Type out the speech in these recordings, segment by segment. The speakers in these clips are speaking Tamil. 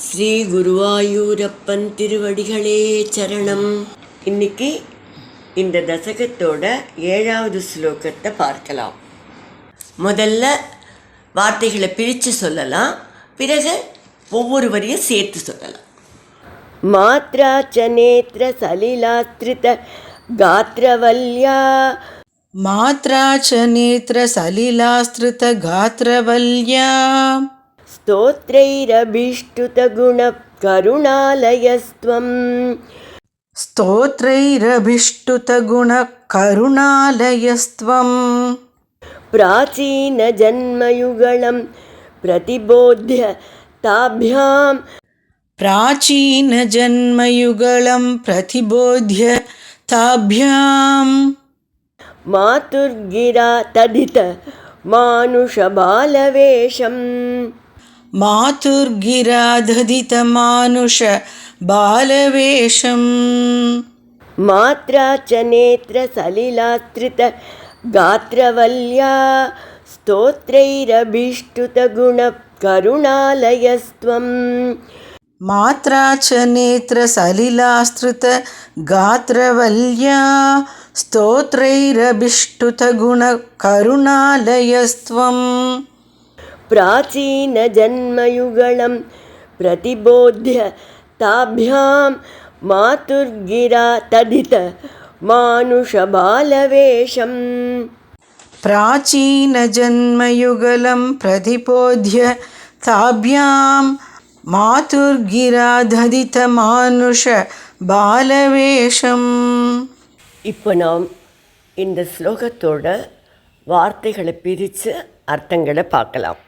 ஸ்ரீ குருவாயூரப்பன் திருவடிகளே சரணம். இன்னைக்கு இந்த தசகத்தோட 7வது ஸ்லோகத்தை பார்க்கலாம். முதல்ல வார்த்தைகளை பிரித்து சொல்லலாம், பிறகு ஒவ்வொரு வரியும் சேர்த்து சொல்லலாம். மாத்ராச்ச நேத்ர சலிலாஸ்திரித காத்ரவல்யா, மாத்ராச்ச நேத்ர சலிலாஸ்திரித காத்ரவல்யா, स्तोत्रैरभीष्टुत गुण करुणालयस्त्वं, स्तोत्रैरभीष्टुत गुण करुणालयस्त्वं, प्राचीन जन्मयुगलं प्रतिबोध्य ताभ्यां, प्राचीन जन्मयुगलं प्रतिबोध्य ताभ्यां, मातुर्गिरा तदित मानुषबालवेशं, मातुर्गिराधदित मानुष बालवेशं, मात्रा च नेत्र सलिलास्त्रित गात्रवल्या, स्तोत्रैरभीष्टुत गुण करुणालयस्त्वं, मात्रा च नेत्र सलिलास्त्रित गात्रवल्या, स्तोत्रैरभीष्टुत गुण करुणालयस्त्वं, प्राचीन जन्मयुगलं प्रतिबोध्य ताभ्यां, मातुर्गिरा तदित मानुषबालवेशं, प्राचीन जन्मयुगलं प्रतिबोध्य ताभ्यां, मातुर्गिराधदित मानुष बालवेशं. இப்போ நாம் இந்த ஸ்லோகத்தோட வார்த்தைகளை பிரித்து அர்த்தங்களை பார்க்கலாம்.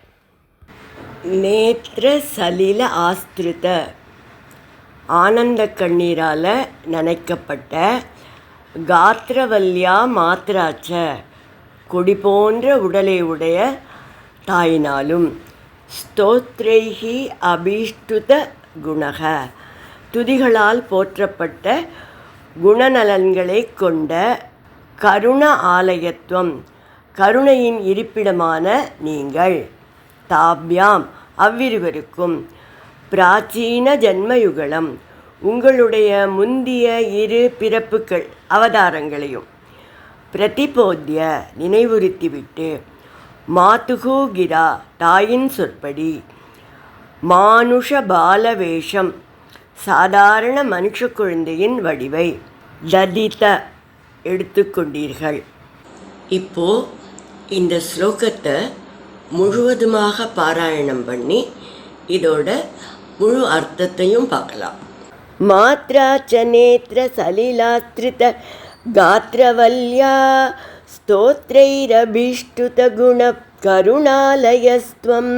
நேத்ர சலில ஆஸ்திரித, ஆனந்த கண்ணீரால் நனைக்கப்பட்ட, காத்ரவல்யா மாத்ராச்ச, கொடி போன்ற உடலை உடைய தாயினாலும், ஸ்தோத்ரைஹி அபீஷ்டுத குணக, துதிகளால் போற்றப்பட்ட குணநலன்களை கொண்ட, கருண ஆலயத்துவம், கருணையின் இருப்பிடமான நீங்கள், தாப்யாம் அவ்விருவருக்கும், பிராச்சீன ஜன்மயுகலம், உங்களுடைய முந்திய இரு பிறப்புகள் அவதாரங்களையும், பிரதிபோத்திய நினைவுறுத்திவிட்டு, மாதுகு கிரா தாயின் சொற்படி, மானுஷ பாலவேஷம் சாதாரண மனுஷ குழந்தையின் வடிவை, ததித எடுத்துக்கொண்டீர்கள். இப்போ இந்த ஸ்லோகத்தை முழுவதுமாக பாராயணம் பண்ணி இதோட முழு அர்த்தத்தையும் பார்க்கலாம். மாத்ரா ச நேத்ர சலிலாஸ்திரித காத்ரவல்யா, ஸ்தோத்ரைரபீஷ்டுத குண கருணாலயஸ்த்வம்,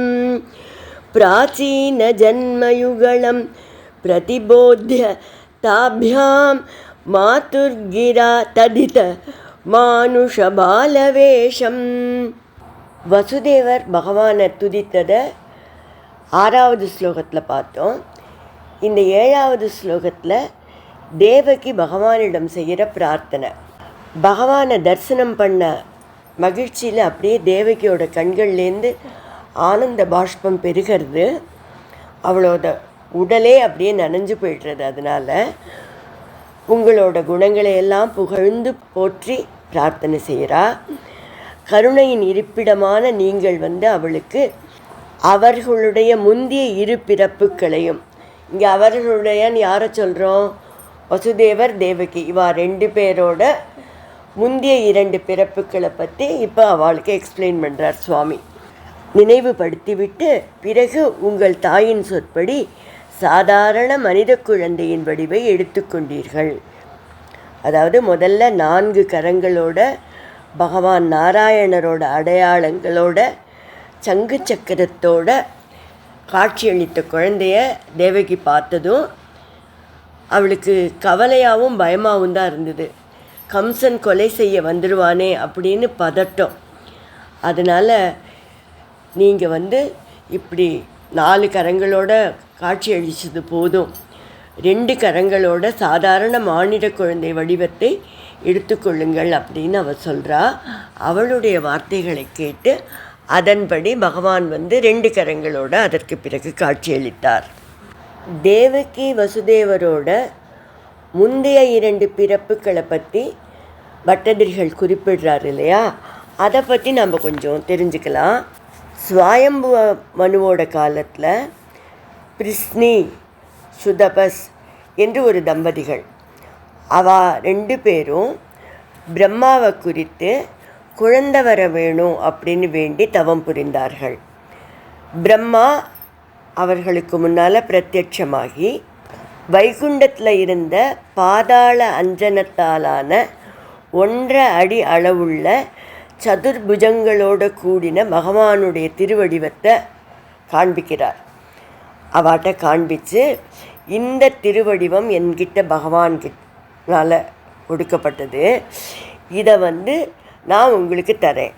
பிராச்சீன ஜன்மயுகலம் प्रतिबोध्य ताभ्यां, मातुर्गिरा तदित मानुषबालवेशं. வசுதேவர் பகவானை துதித்ததை 6வது ஸ்லோகத்தில் பார்த்தோம். இந்த 7வது ஸ்லோகத்தில் தேவகி பகவானிடம் செய்கிற பிரார்த்தனை. பகவானை தரிசனம் பண்ண மகிழ்ச்சியில் அப்படியே தேவகியோட கண்கள்லேருந்து ஆனந்த பாஷ்பம் பெருகிறது. அவளோட உடலே அப்படியே நனைஞ்சு போய்டுறது. அதனால் உங்களோட குணங்களை எல்லாம் புகழ்ந்து போற்றி பிரார்த்தனை செய்கிறா. கருணையின் இருப்பிடமான நீங்கள் அவளுக்கு அவர்களுடைய முந்திய இரு பிறப்புகளையும், இங்கே அவர்களுடையன்னு யாரை சொல்கிறோம்? வசுதேவர் தேவகி, இவா 2 பேரோட முந்திய 2 பிறப்புகளை பற்றி இப்போ அவளுக்கு எக்ஸ்பிளைன் பண்ணுறார் சுவாமி. நினைவுபடுத்திவிட்டு, பிறகு உங்கள் தாயின் சொற்படி சாதாரண மனித குழந்தையின் வடிவை எடுத்துக்கொண்டீர்கள். அதாவது முதல்ல 4 கரங்களோட பகவான் நாராயணரோட அடையாளங்களோட சங்கு சக்கரத்தோட காட்சியளித்த குழந்தைய தேவகி பார்த்ததும் அவளுக்கு கவலையாகவும் பயமாகவும் தான் இருந்தது. கம்சன் கொலை செய்ய வந்துடுவானே அப்படின்னு பதட்டம். அதனால் நீங்கள் இப்படி 4 கரங்களோட காட்சி அளித்தது போதும், 2 கரங்களோட சாதாரண மானிட குழந்தை வடிவத்தை எடுத்துக்கொள்ளுங்கள் அப்படின்னு அவள் சொல்கிறா. அவளுடைய வார்த்தைகளை கேட்டு அதன்படி பகவான் 2 கரங்களோடு அதற்கு பிறகு காட்சியளித்தார். தேவகி வசுதேவரோட முந்தைய 2 பிறப்புகளை பற்றி பட்டதிரிகள் குறிப்பிடுறார் இல்லையா, அதை பற்றி நம்ம கொஞ்சம் தெரிஞ்சுக்கலாம். ஸ்வயம்பு மனுவோட காலத்தில் பிரிஸ்னி சுதபஸ் என்று ஒரு தம்பதிகள், அவ 2 பேரும் பிரம்மாவை குறித்து குழந்தை வர வேணும் அப்படின்னு வேண்டி தவம் புரிந்தார்கள். பிரம்மா அவர்களுக்கு முன்னால் பிரத்யட்சமாகி வைகுண்டத்தில் இருந்த பாதாள அஞ்சனத்தாலான 1.5 அடி அளவுள்ள சதுர்புஜங்களோடு கூடின பகவானுடைய திருவடிவத்தை காண்பிக்கிறார். அவாட்ட காண்பித்து, இந்த திருவடிவம் என்கிட்ட பகவான்கிட்டனால கொடுக்கப்பட்டது, இதை நான் உங்களுக்கு தரேன்.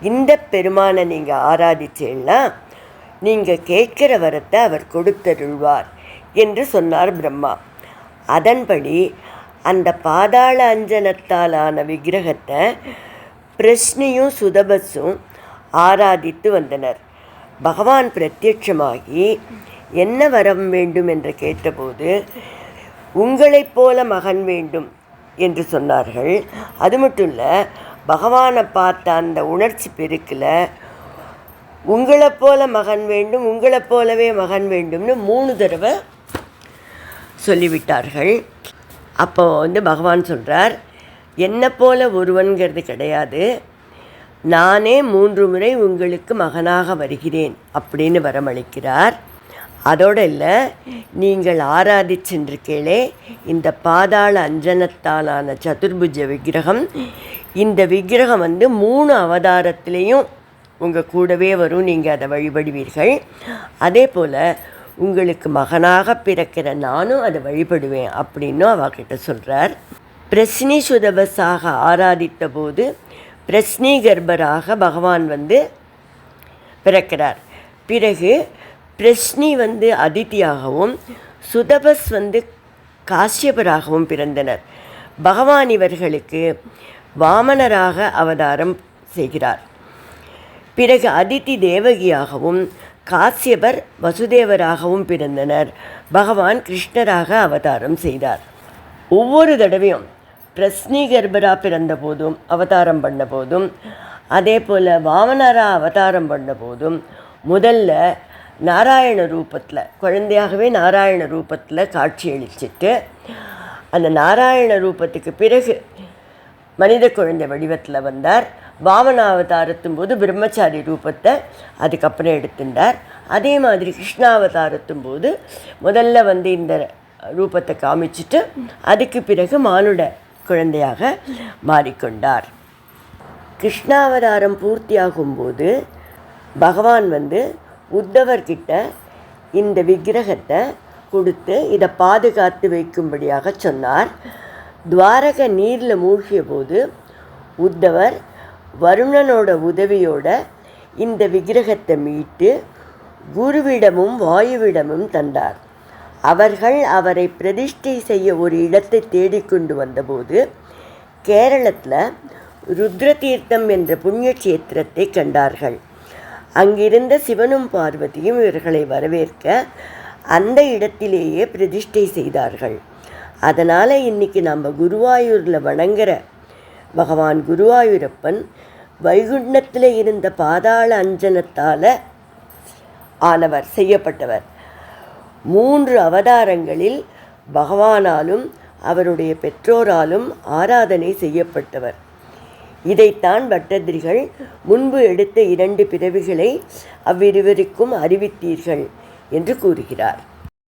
இந்த பெருமானை நீங்கள் ஆராதிச்சேன்னா நீங்கள் கேட்குற வரத்தை அவர் கொடுத்தருள்வார் என்று சொன்னார் பிரம்மா. அதன்படி அந்த பாதாள அஞ்சனத்தாலான விக்கிரகத்தை பிரஸ்னியும் சுதபஸும் ஆராதித்து வந்தனர். பகவான் பிரத்யட்சமாகி என்ன வரம் வேண்டும் என்று கேட்டபோது, உங்களைப் போல மகன் வேண்டும் என்று சொன்னார்கள். அது மட்டும் இல்லை, பகவானை பார்த்த அந்த உணர்ச்சி பெருக்கில் உங்களைப்போல மகன் வேண்டும், உங்களைப் போலவே மகன் வேண்டும்னு 3 தடவை சொல்லிவிட்டார்கள். அப்போ பகவான் சொல்கிறார், என்னை போல ஒருவன்கிறது கிடையாது, நானே 3 முறை உங்களுக்கு மகனாக வருகிறேன் அப்படின்னு வரமளிக்கிறார். அதோடு இல்லை, நீங்கள் ஆராதிச்சென்றிருக்கீங்களே இந்த பாதாள அஞ்சனத்தாலான சதுர்புஜ விக்கிரகம், இந்த விக்கிரகம் 3 அவதாரத்திலையும் உங்கள் கூடவே வரும், நீங்கள் அதை வழிபடுவீர்கள். அதே போல் உங்களுக்கு மகனாக பிறக்கிற நானும் அதை வழிபடுவேன் அப்படின்னும் அவகிட்ட சொல்கிறார். பிரஸ்னி சுதபஸாக ஆராதித்த போது பிரஸ்னி கர்ப்பராக பகவான் பிறக்கிறார். பிறகு பிரஸ்னி அதிதியாகவும் சுதபஸ் காஷ்யபராகவும் பிறந்தனர். பகவான் இவர்களுக்கு வாமனராக அவதாரம் செய்கிறார். பிறகு அதிதி தேவகியாகவும் காஷ்யபர் வசுதேவராகவும் பிறந்தனர். பகவான் கிருஷ்ணராக அவதாரம் செய்தார். ஒவ்வொரு தடவையும் பிரஸ்னி கர்ப்பரா பிறந்த போதும் அவதாரம் பண்ண போதும், அதே போல் வாமனரா அவதாரம் பண்ண போதும், முதல்ல நாராயண ரூபத்தில், குழந்தையாகவே நாராயண ரூபத்தில் காட்சியளிச்சுட்டு, அந்த நாராயண ரூபத்துக்கு பிறகு மனித குழந்தை வடிவத்தில் வந்தார். வாமனாவதாரத்தும் போது பிரம்மச்சாரி ரூபத்தை அதுக்கப்புறம் எடுத்துட்டார். அதே மாதிரி கிருஷ்ணாவதாரத்தும் போது முதல்ல இந்த ரூபத்தை காமிச்சிட்டு அதுக்கு பிறகு மானுட குழந்தையாக மாறிக்கொண்டார். கிருஷ்ணாவதாரம் பூர்த்தியாகும்போது பகவான் உத்தவர்கிட்ட இந்த விக்கிரகத்தை கொடுத்து இதை பாதுகாத்து வைக்கும்படியாக சொன்னார். துவாரக நீரில் மூழ்கிய போது உத்தவர் வருணனோட உதவியோட இந்த விக்கிரகத்தை மீட்டு குருவிடமும் வாயுவிடமும் தந்தார். அவர்கள் அவரை பிரதிஷ்டை செய்ய ஒரு இடத்தை தேடிக்கொண்டு வந்தபோது கேரளத்தில் ருத்ரதீர்த்தம் என்ற புண்ணிய கஷேத்திரத்தை கண்டார்கள். அங்கிருந்த சிவனும் பார்வதியும் இவர்களை வரவேற்க அந்த இடத்திலேயே பிரதிஷ்டை செய்தார்கள். அதனால் இன்றைக்கி நம்ம குருவாயூரில் வணங்குற பகவான் குருவாயூரப்பன் வைகுண்டத்தில் இருந்த பாதாள அஞ்சனத்தால் ஆனவர், செய்யப்பட்டவர். 3 அவதாரங்களில் பகவானாலும் அவருடைய பெற்றோராலும் ஆராதனை செய்யப்பட்டவர். இதைத்தான் பட்டதிரிகள் முன்பு எடுத்த 2 பிறவிகளை அவ்விருவருக்கும் அறிவித்தீர்கள் என்று கூறுகிறார்.